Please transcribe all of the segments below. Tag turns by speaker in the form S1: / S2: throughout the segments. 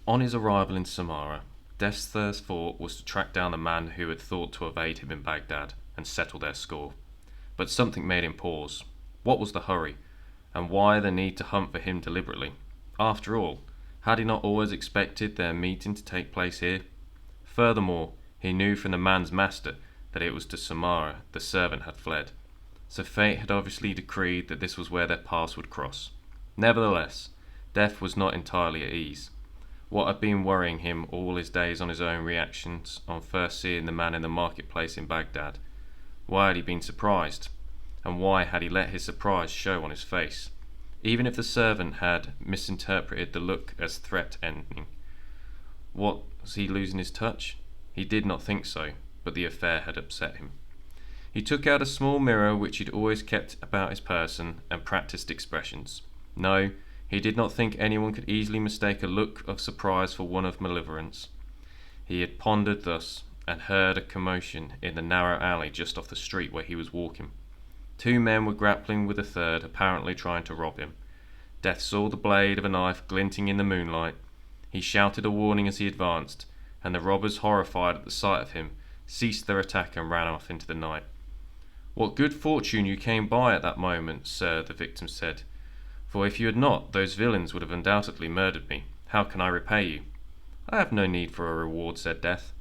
S1: On his arrival in Samarra, Death's first thought was to track down the man who had thought to evade him in Baghdad and settle their score. But something made him pause. What was the hurry? And why the need to hunt for him deliberately? After all, had he not always expected their meeting to take place here? Furthermore, he knew from the man's master that it was to Samarra the servant had fled, so fate had obviously decreed that this was where their paths would cross. Nevertheless, Death was not entirely at ease. What had been worrying him all his days on his own reactions on first seeing the man in the marketplace in Baghdad? Why had he been surprised? And why had he let his surprise show on his face? Even if the servant had misinterpreted the look as threatening, was he losing his touch? He did not think so, but the affair had upset him. He took out a small mirror which he'd always kept about his person and practiced expressions. No, he did not think anyone could easily mistake a look of surprise for one of malevolence. He had pondered thus, and heard a commotion in the narrow alley just off the street where he was walking. Two men were grappling with a third, apparently trying to rob him. Death saw the blade of a knife glinting in the moonlight. He shouted a warning as he advanced, and the robbers, horrified at the sight of him, ceased their attack and ran off into the night. "What good fortune you came by at that moment, sir," the victim said, "for if you had not, those villains would have undoubtedly murdered me. How can I repay you?" "I have no need for a reward," said Death.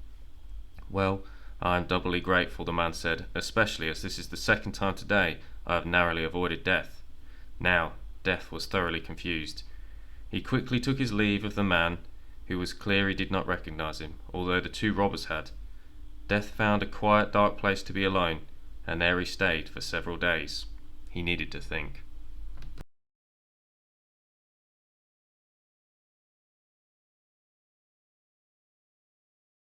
S1: "Well, I am doubly grateful," the man said, "especially as this is the second time today I have narrowly avoided death." Now, Death was thoroughly confused. He quickly took his leave of the man, who was clear he did not recognize him, although the two robbers had. Death found a quiet, dark place to be alone, and there he stayed for several days. He needed to think.